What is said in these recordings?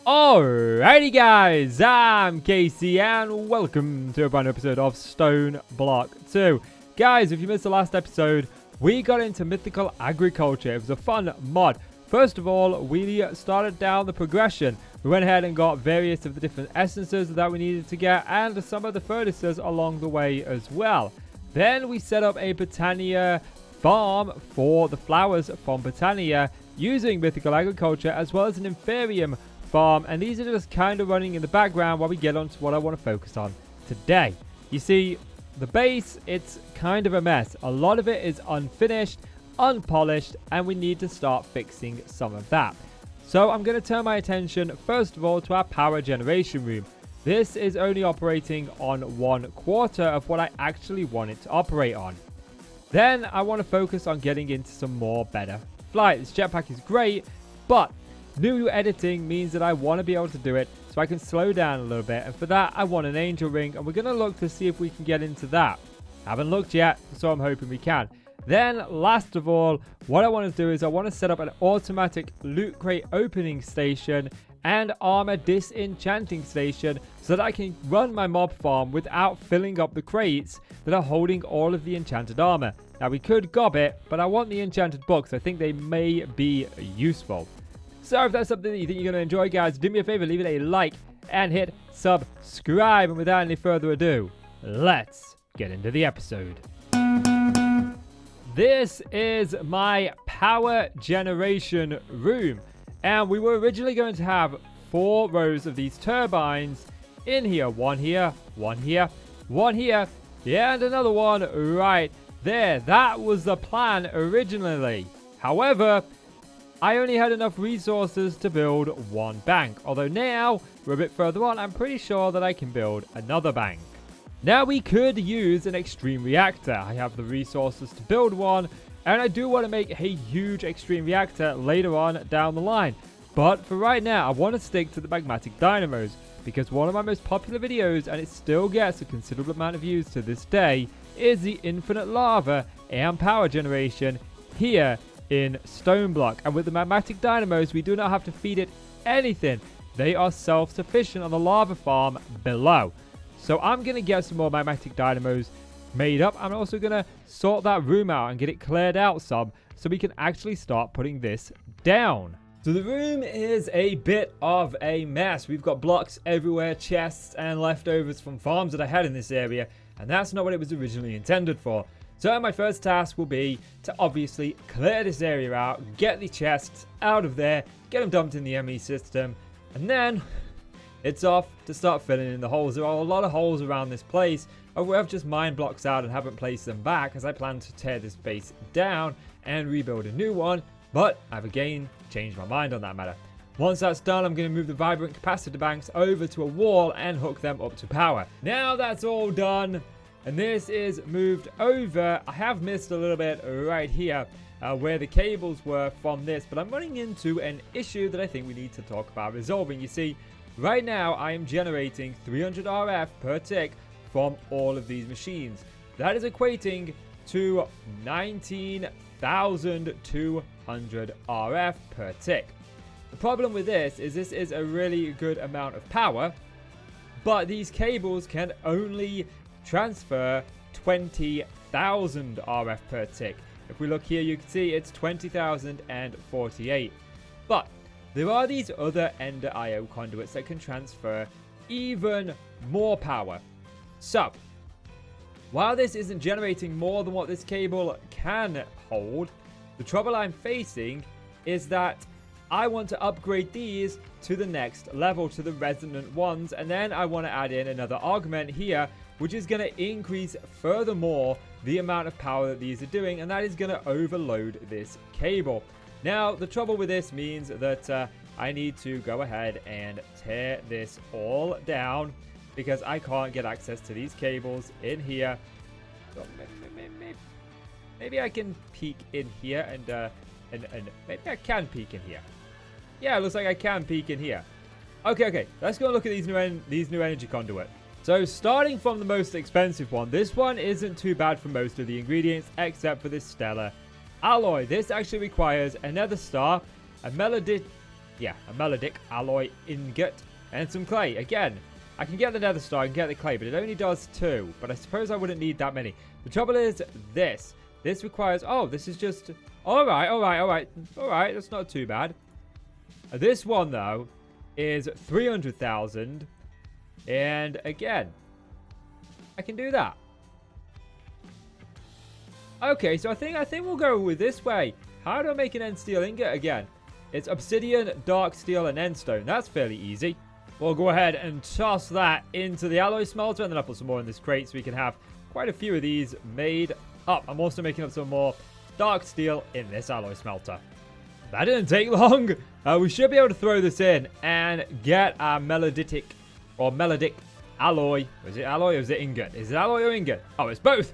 Alrighty guys, I'm Casey and welcome to a brand new episode of StoneBlock 2. Guys, if you missed the last episode, we got into mythical agriculture. It was a fun mod. First of all, we started down the progression. We went ahead and got various of the different essences that we needed to get and some of the furnaces along the way as well. Then we set up a Botania farm for the flowers from Botania using mythical agriculture, as well as an Inferium farm, and these are just kind of running in the background while we get on to what I want to focus on today. You see, the base, it's kind of a mess. A lot of it is unfinished, unpolished, and we need to start fixing some of that. So I'm going to turn my attention first of all to our power generation room. This is only operating on 1/4 of what I actually want it to operate on. Then I want to focus on getting into some more better flight. This jetpack is great, but new editing means that I want to be able to do it so I can slow down a little bit, and for that I want an angel ring, and we're going to look to see if we can get into that. Haven't looked yet, so I'm hoping we can. Then last of all, what I want to do is I want to set up an automatic loot crate opening station and armor disenchanting station so that I can run my mob farm without filling up the crates that are holding all of the enchanted armor. Now we could gob it, but I want the enchanted books. I think they may be useful. So if that's something that you think you're going to enjoy, guys, do me a favor, leave it a like and hit subscribe. And without any further ado, let's get into the episode. This is my power generation room. And we were originally going to have 4 rows of these turbines in here. One here, one here, one here, yeah, and another one right there. That was the plan originally. However, I only had enough resources to build 1 bank. Although now, we're a bit further on, I'm pretty sure that I can build another bank. Now we could use an extreme reactor. I have the resources to build one, and I do want to make a huge extreme reactor later on down the line. But for right now, I want to stick to the magmatic dynamos, because one of my most popular videos, and it still gets a considerable amount of views to this day, is the infinite lava and power generation here in StoneBlock. And with the magmatic dynamos, we do not have to feed it anything. They are self-sufficient on the lava farm below. So I'm going to get some more magmatic dynamos made up. I'm also going to sort that room out and get it cleared out some, so we can actually start putting this down. So the room is a bit of a mess. We've got blocks everywhere, chests and leftovers from farms that I had in this area, and that's not what it was originally intended for. So my first task will be to obviously clear this area out, get the chests out of there, get them dumped in the ME system, and then it's off to start filling in the holes. There are a lot of holes around this place, where I've just mined blocks out and haven't placed them back, as I plan to tear this base down and rebuild a new one, but I've again changed my mind on that matter. Once that's done, I'm going to move the vibrant capacitor banks over to a wall and hook them up to power. Now that's all done, and this is moved over. I have missed a little bit right here where the cables were from this, but I'm running into an issue that I think we need to talk about resolving. You see, right now I am generating 300 RF per tick from all of these machines. That is equating to 19,200 RF per tick. The problem with this is a really good amount of power, but these cables can only transfer 20,000 RF per tick. If we look here, you can see it's 20,048. But there are these other Ender IO conduits that can transfer even more power. So, while this isn't generating more than what this cable can hold, the trouble I'm facing is that I want to upgrade these to the next level, to the resonant ones, and then I want to add in another augment here, which is going to increase furthermore the amount of power that these are doing, and that is going to overload this cable. Now, the trouble with this means that I need to go ahead and tear this all down, because I can't get access to these cables in here. So maybe I can peek in here, and maybe I can peek in here. Yeah, it looks like I can peek in here. Okay, let's go look at these new energy conduit. So starting from the most expensive one, this one isn't too bad for most of the ingredients, except for this stellar alloy. This actually requires a nether star, a Yeah, a melodic alloy ingot and some clay. Again, I can get the nether star, I can get the clay, but it only does 2. But I suppose I wouldn't need that many. The trouble is this. This requires... Oh, this is just... Alright. That's not too bad. This one, though, is 300,000. And again, I can do that. Okay, so I think we'll go with this way. How do I make an end steel ingot again? It's obsidian, dark steel, and end stone. That's fairly easy. We'll go ahead and toss that into the alloy smelter, and then I'll put some more in this crate so we can have quite a few of these made up. I'm also making up some more dark steel in this alloy smelter. That didn't take long. We should be able to throw this in and get our melodic alloy. Is it alloy or is it ingot? Is it alloy or ingot? Oh, it's both.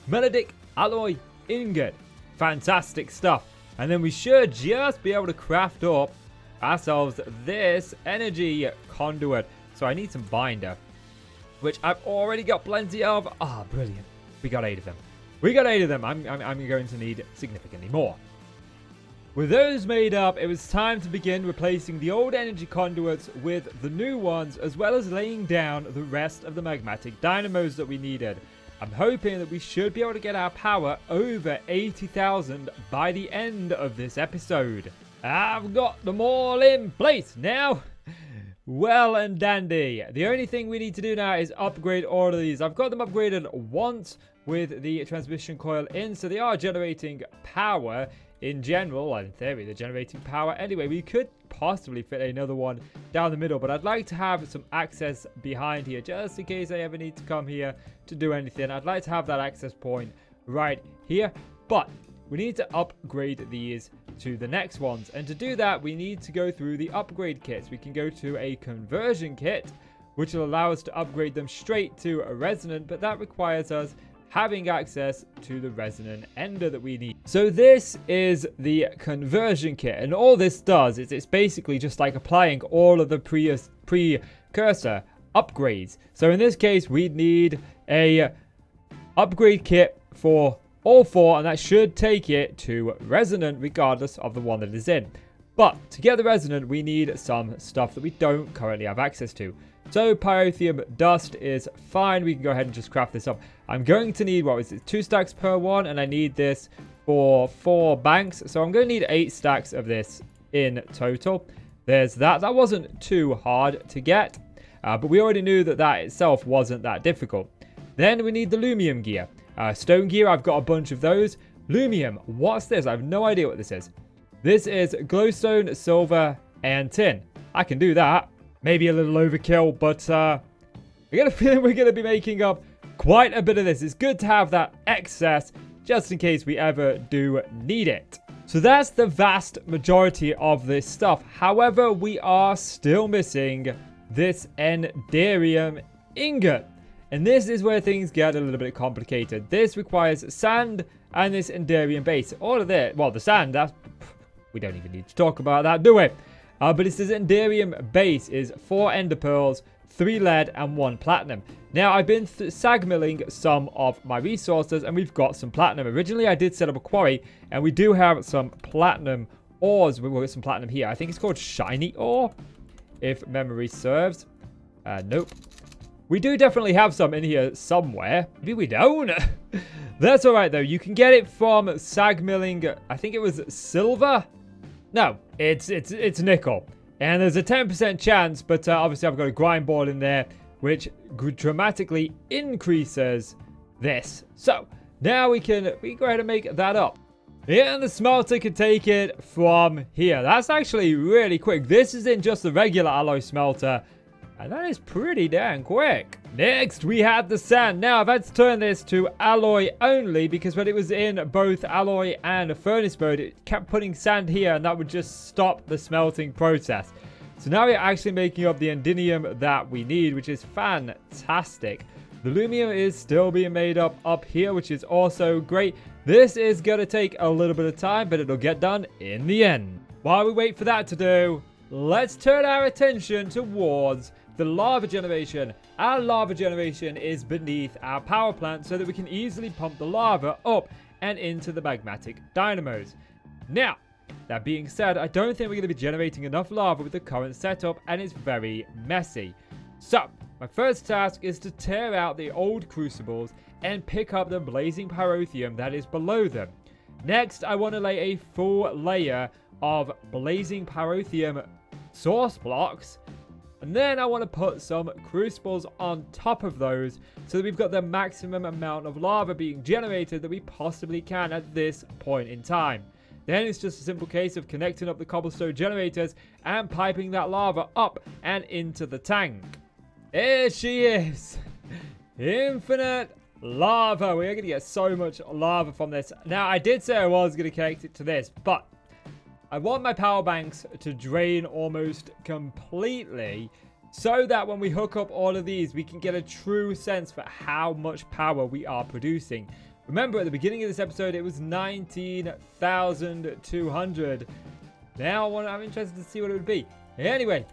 Melodic alloy ingot. Fantastic stuff. And then we should just be able to craft up ourselves this energy conduit. So I need some binder, which I've already got plenty of. Ah, brilliant. We got 8 of them. I'm going to need significantly more. With those made up, it was time to begin replacing the old energy conduits with the new ones, as well as laying down the rest of the magmatic dynamos that we needed. I'm hoping that we should be able to get our power over 80,000 by the end of this episode. I've got them all in place now. Well and dandy. The only thing we need to do now is upgrade all of these. I've got them upgraded once with the transmission coil in, so they are generating power in general. In theory, they're generating power anyway. We could possibly fit another one down the middle, but I'd like to have some access behind here just in case I ever need to come here to do anything. I'd like to have that access point right here, but we need to upgrade these to the next ones, and to do that we need to go through the upgrade kits. We can go to a conversion kit, which will allow us to upgrade them straight to a resonant, but that requires us having access to the resonant ender that we need. So this is the conversion kit, and all this does is it's basically just like applying all of the precursor upgrades. So in this case we'd need a upgrade kit for all 4, and that should take it to resonant regardless of the one that it is in. But to get the resonant we need some stuff that we don't currently have access to. So pyrotheum dust is fine. We can go ahead and just craft this up. I'm going to need, what is it, 2 stacks per one, and I need this for 4 banks. So I'm going to need 8 stacks of this in total. There's that. That wasn't too hard to get, but we already knew that that itself wasn't that difficult. Then we need the lumium gear. Stone gear, I've got a bunch of those. Lumium, what's this? I have no idea what this is. This is glowstone, silver, and tin. I can do that. Maybe a little overkill, but I get a feeling we're going to be making up quite a bit of this. It's good to have that excess just in case we ever do need it. So that's the vast majority of this stuff. However, we are still missing this enderium ingot. And this is where things get a little bit complicated. This requires sand and this enderium base. All of this, well, the sand, that's, we don't even need to talk about that, do we? But it says enderium base is 4 ender pearls, 3 lead, and 1 platinum. Now, I've been sag milling some of my resources, and we've got some platinum. Originally, I did set up a quarry, and we do have some platinum ores. We've got some platinum here. I think it's called shiny ore, if memory serves. Nope. We do definitely have some in here somewhere. Maybe we don't. That's all right, though. You can get it from sag milling. I think it was silver. No, it's nickel. And there's a 10% chance, but obviously I've got a grind board in there, which dramatically increases this. So now we can go ahead and make that up. Yeah, and the smelter can take it from here. That's actually really quick. This is in just the regular alloy smelter, and that is pretty dang quick. Next, we had the sand. Now, I've had to turn this to alloy only because when it was in both alloy and furnace mode, it kept putting sand here, and that would just stop the smelting process. So now we're actually making up the endinium that we need, which is fantastic. The lumium is still being made up here, which is also great. This is going to take a little bit of time, but it'll get done in the end. While we wait for that to do, let's turn our attention towards the lava generation. Our lava generation is beneath our power plant so that we can easily pump the lava up and into the magmatic dynamos. Now, That being said, I don't think we're going to be generating enough lava with the current setup, and it's very messy. So, my first task is to tear out the old crucibles and pick up the blazing pyrotheum that is below them. Next, I want to lay a full layer of blazing pyrotheum source blocks. And then I want to put some crucibles on top of those so that we've got the maximum amount of lava being generated that we possibly can at this point in time. Then it's just a simple case of connecting up the cobblestone generators and piping that lava up and into the tank. Here she is. Infinite lava. We are going to get so much lava from this. Now, I did say I was going to connect it to this, but I want my power banks to drain almost completely so that when we hook up all of these, we can get a true sense for how much power we are producing. Remember, at the beginning of this episode, it was 19,200. Now I'm interested to see what it would be. Anyway,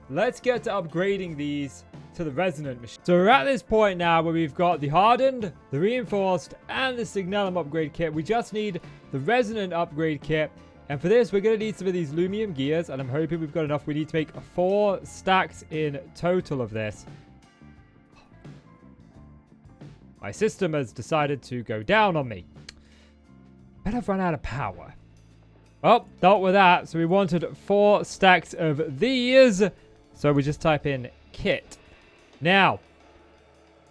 let's get to upgrading these to the resonant machine. So we're at this point now where we've got the hardened, the reinforced, and the signalum upgrade kit. We just need the resonant upgrade kit. And for this, we're going to need some of these lumium gears, and I'm hoping we've got enough. We need to make 4 stacks in total of this. My system has decided to go down on me. Bet I've run out of power. Well, dealt with that. So we wanted 4 stacks of these. So we just type in kit. Now,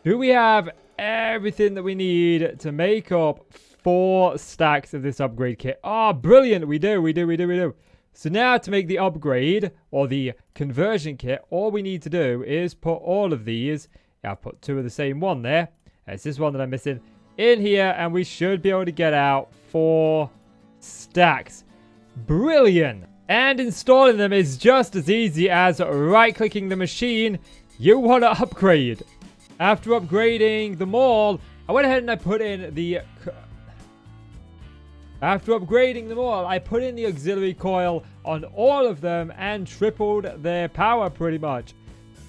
do we have everything that we need to make up 4 stacks of this upgrade kit? Oh, brilliant. We do. So now to make the upgrade or the conversion kit, all we need to do is put all of these. I've put 2 of the same one there. It's this one that I'm missing in here, and we should be able to get out 4 stacks. Brilliant. And installing them is just as easy as right-clicking the machine you want to upgrade. After upgrading them all, I went ahead and I put in the... After upgrading them all, I put in the auxiliary coil on all of them and tripled their power pretty much.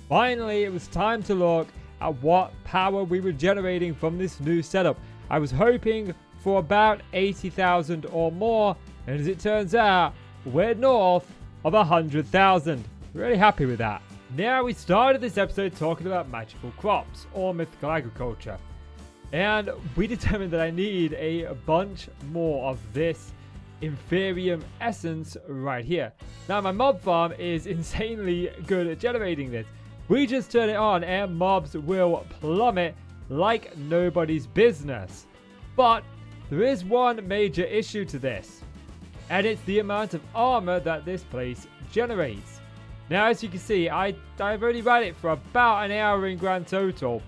Finally, it was time to look at what power we were generating from this new setup. I was hoping for about 80,000 or more, and as it turns out, we're north of 100,000. Really happy with that. Now, we started this episode talking about magical crops or mythical agriculture. And we determined that I need a bunch more of this Inferium essence right here. Now, my mob farm is insanely good at generating this. We just turn it on and mobs will plummet like nobody's business. But there is one major issue to this, and it's the amount of armor that this place generates. Now, as you can see, I've already ran it for about an hour in grand total.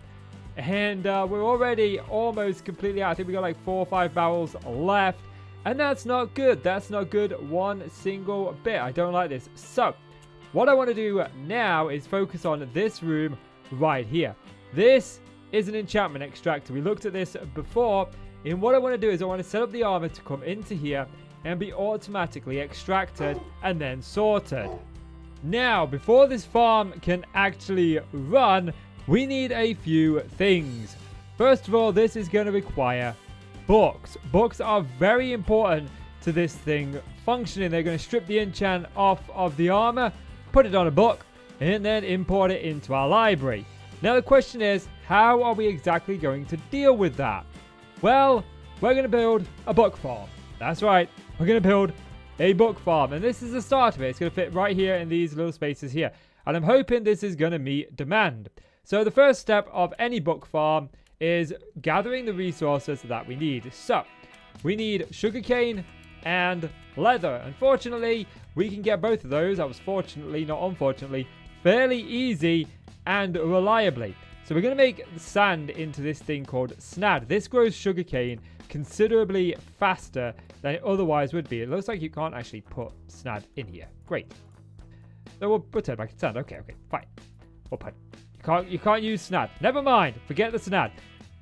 And we're already almost completely out. I think we got like 4 or 5 barrels left. And that's not good. That's not good one single bit. I don't like this. So, what I want to do now is focus on this room right here. This is an enchantment extractor. We looked at this before. And what I want to do is I want to set up the armor to come into here and be automatically extracted and then sorted. Now, before this farm can actually run, we need a few things. First of all, this is going to require books. Books are very important to this thing functioning. They're going to strip the enchant off of the armor, put it on a book, and then import it into our library. Now the question is, how are we exactly going to deal with that? Well, we're going to build a book farm. That's right, we're going to build a book farm. And this is the start of it. It's going to fit right here in these little spaces here. And I'm hoping this is going to meet demand. So the first step of any book farm is gathering the resources that we need. So we need sugarcane and leather. Unfortunately, we can get both of those. That was fortunately, not unfortunately, fairly easy and reliably. So we're going to make sand into this thing called snad. This grows sugarcane considerably faster than it otherwise would be. It looks like you can't actually put snad in here. Great. So we'll put it back in sand. Okay, fine. We'll put You can't use snad. Never mind. Forget the snad.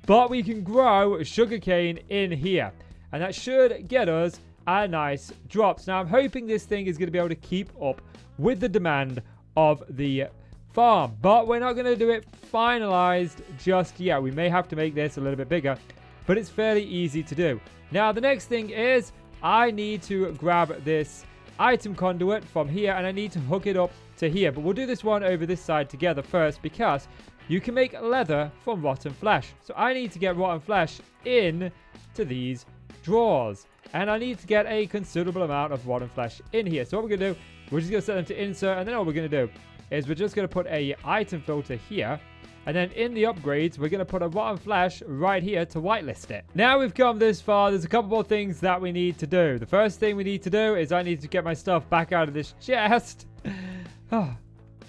But we can grow sugarcane in here. And that should get us a nice drops. Now, I'm hoping this thing is going to be able to keep up with the demand of the farm. But we're not going to do it finalized just yet. We may have to make this a little bit bigger. But it's fairly easy to do. Now, the next thing is I need to grab this item conduit from here, and I need to hook it up to here. But we'll do this one over this side together first, because you can make leather from rotten flesh. So I need to get rotten flesh in to these drawers, and I need to get a considerable amount of rotten flesh in here. So what we're going to do, we're just going to set them to insert, and then all we're going to do is we're just going to put a item filter here, and then in the upgrades, we're going to put a rotten flesh right here to whitelist it. Now we've come this far, there's a couple more things that we need to do. The first thing we need to do is I need to get my stuff back out of this chest.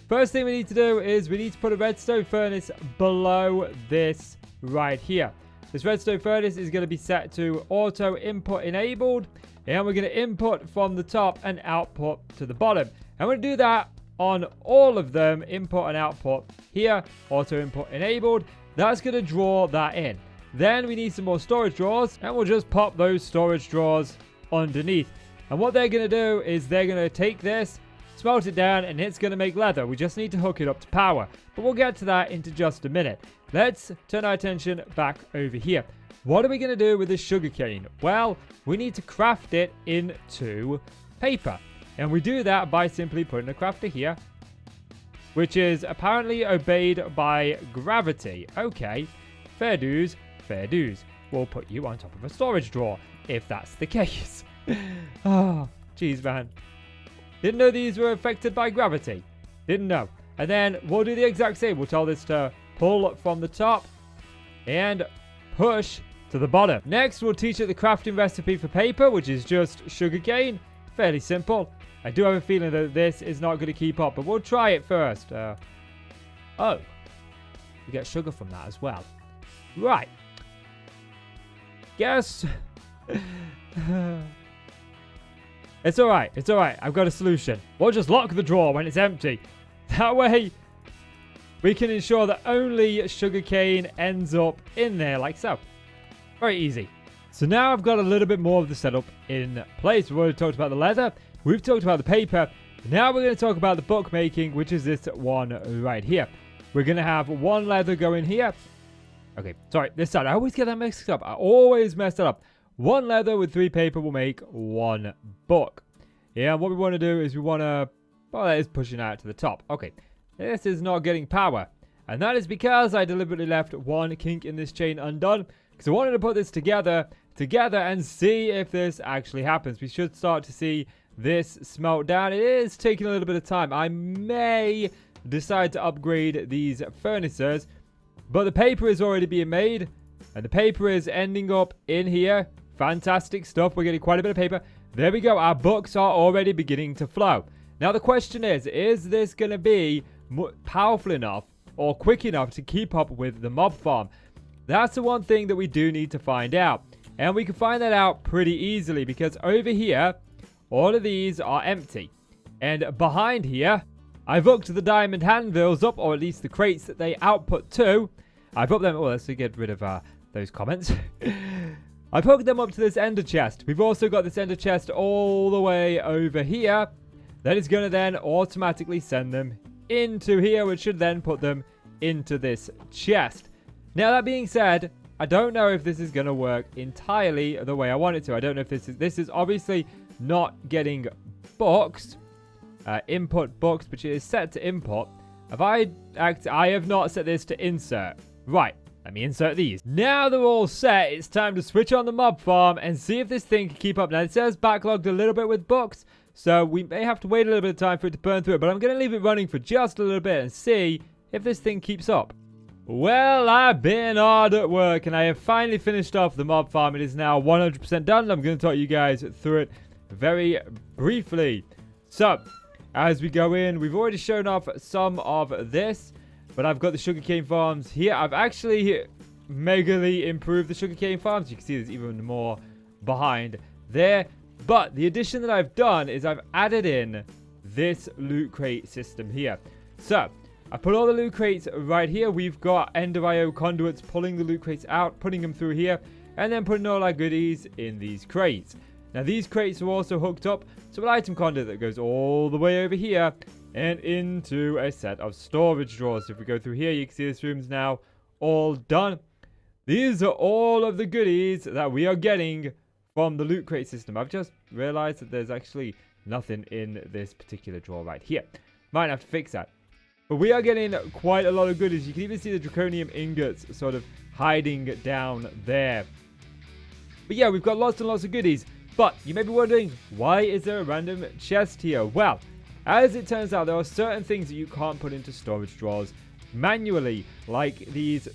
First thing we need to do is we need to put a redstone furnace below this right here. This redstone furnace is going to be set to auto input enabled, and we're going to input from the top and output to the bottom. And we're going to do that on all of them, input and output here, auto input enabled. That's going to draw that in. Then we need some more storage drawers, and we'll just pop those storage drawers underneath. And what they're going to do is they're going to take this, smelt it down, and it's going to make leather. We just need to hook it up to power, but we'll get to that into just a minute. Let's turn our attention back over here. What are we going to do with this sugarcane? Well, we need to craft it into paper. And we do that by simply putting a crafter here, which is apparently obeyed by gravity. Okay, fair dues, fair dues. We'll put you on top of a storage drawer, if that's the case. Oh, jeez, man. Didn't know these were affected by gravity. Didn't know. And then we'll do the exact same. We'll tell this to pull from the top and push to the bottom. Next, we'll teach it the crafting recipe for paper, which is just sugarcane. Fairly simple. I do have a feeling that this is not going to keep up, but we'll try it first. Oh, we get sugar from that as well. Right. Guess. It's alright. It's alright. I've got a solution. We'll just lock the drawer when it's empty. That way, we can ensure that only sugarcane ends up in there like so. Very easy. So now I've got a little bit more of the setup in place. We've already talked about the leather. We've talked about the paper. Now we're going to talk about the bookmaking, which is this one right here. We're going to have one leather go in here. Okay, sorry, this side. I always get that mixed up. I always mess it up. One leather with 3 paper will make 1 book. Yeah, what we want to do is we want to... Well, that is pushing out to the top. Okay, this is not getting power. And that is because I deliberately left one kink in this chain undone. Because I wanted to put this together and see if this actually happens. We should start to see this smelt down. It is taking a little bit of time. I may decide to upgrade these furnaces, but the paper is already being made, and the paper is ending up in here. Fantastic stuff. We're getting quite a bit of paper. There we go. Our books are already beginning to flow. Now the question is this going to be powerful enough or quick enough to keep up with the mob farm? That's the one thing that we do need to find out. And we can find that out pretty easily, because over here, all of these are empty. And behind here, I've hooked the diamond handbills up, or at least the crates that they output to. I've hooked them... Oh, let's get rid of those comments. I've hooked them up to this ender chest. We've also got this ender chest all the way over here. That is going to then automatically send them into here, which should then put them into this chest. Now, that being said, I don't know if this is going to work entirely the way I want it to. I don't know if this is obviously not getting books, input books, which is set to input. I have not set this to insert. Right, let me insert these. Now they're all set, it's time to switch on the mob farm and see if this thing can keep up. Now, it says backlogged a little bit with books, so we may have to wait a little bit of time for it to burn through it, but I'm going to leave it running for just a little bit and see if this thing keeps up. Well, I've been hard at work, and I have finally finished off the mob farm. It is now 100% done. I'm going to talk you guys through it very briefly. So, as we go in, we've already shown off some of this, but I've got the sugarcane farms here. I've actually megally improved the sugarcane farms. You can see there's even more behind there. But the addition that I've done is I've added in this loot crate system here. So, I put all the loot crates right here. We've got Ender IO conduits pulling the loot crates out, putting them through here, and then putting all our goodies in these crates. Now, these crates are also hooked up to an item conduit that goes all the way over here and into a set of storage drawers. So if we go through here, you can see this room's now all done. These are all of the goodies that we are getting from the loot crate system. I've just realized that there's actually nothing in this particular drawer right here. Might have to fix that. But we are getting quite a lot of goodies. You can even see the draconium ingots sort of hiding down there. But yeah, we've got lots and lots of goodies. But you may be wondering, why is there a random chest here? Well, as it turns out, there are certain things that you can't put into storage drawers manually, like these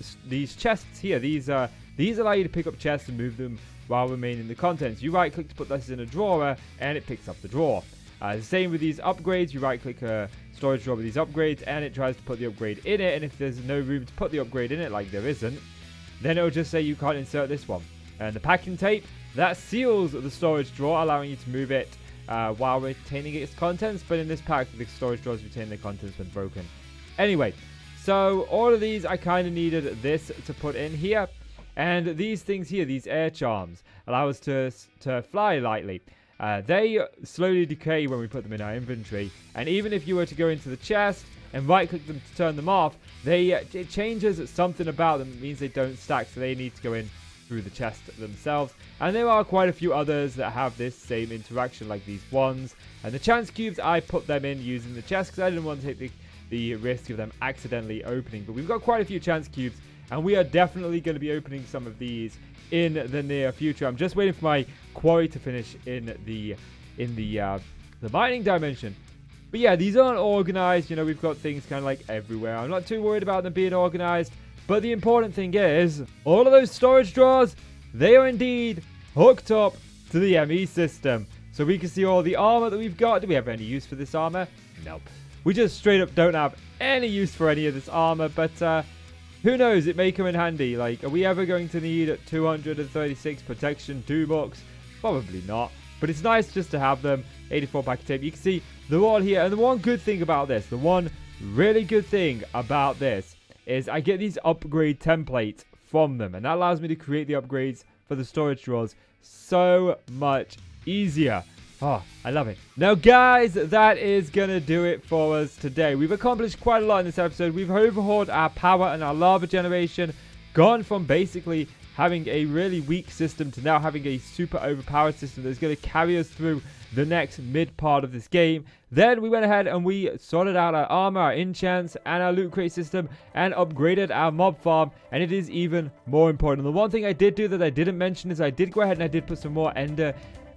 chests here. These allow you to pick up chests and move them while remaining the contents. You right click to put this in a drawer and it picks up the drawer. The same with these upgrades. You right click a storage drawer with these upgrades and it tries to put the upgrade in it, and if there's no room to put the upgrade in it, like there isn't, then it'll just say you can't insert this one. And the packing tape, that seals the storage drawer, allowing you to move it while retaining its contents. But in this pack, the storage drawers retain their contents when broken. Anyway, so all of these, I kind of needed this to put in here. And these things here, these air charms, allow us to fly lightly. They slowly decay when we put them in our inventory. And even if you were to go into the chest and right click them to turn them off, it changes something about them. It means they don't stack, so they need to go in through the chest themselves. And there are quite a few others that have this same interaction, like these ones. And the chance cubes, I put them in using the chest because I didn't want to take the risk of them accidentally opening. But we've got quite a few chance cubes, and we are definitely going to be opening some of these in the near future. I'm just waiting for my quarry to finish in the mining dimension. But yeah, these aren't organized. You know, we've got things kind of like everywhere. I'm not too worried about them being organized. But the important thing is, all of those storage drawers, they are indeed hooked up to the ME system. So we can see all the armor that we've got. Do we have any use for this armor? Nope. We just straight up don't have any use for any of this armor. But who knows? It may come in handy. Like, are we ever going to need 236 protection 2 bucks? Probably not. But it's nice just to have them. 84 pack of tape. You can see they're all here. And the one good thing about this, the one really good thing about this, is I get these upgrade templates from them, and that allows me to create the upgrades for the storage drawers so much easier. Oh, I love it. Now, guys, that is going to do it for us today. We've accomplished quite a lot in this episode. We've overhauled our power and our lava generation, gone from basically having a really weak system to now having a super overpowered system that's going to carry us through the next mid part of this game. Then we went ahead and we sorted out our armor, our enchants, and our loot crate system, and upgraded our mob farm. And it is even more important. The one thing I did do that I didn't mention is I did go ahead and I did put some more ender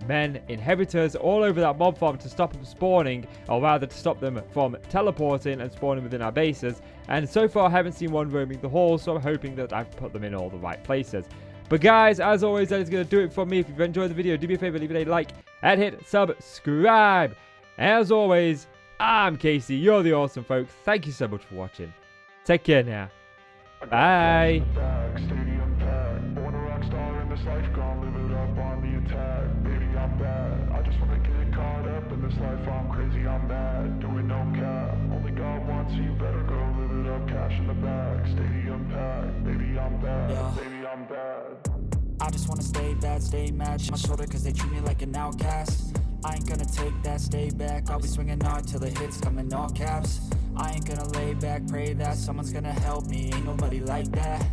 men inhibitors all over that mob farm to stop them spawning, or rather to stop them from teleporting and spawning within our bases. And so far I haven't seen one roaming the hall, so I'm hoping that I've put them in all the right places. But guys, as always, that is going to do it from me. If you've enjoyed the video, do me a favor, leave it a like and hit subscribe. As always, I'm Casey, you're the awesome folks. Thank you so much for watching. Take care now. Bye. I just wanna stay bad, stay mad. My shoulder cause they treat me like an outcast. I ain't gonna take that, stay back. I'll be swinging hard till the hits come in all caps. I ain't gonna lay back, pray that someone's gonna help me. Ain't nobody like that.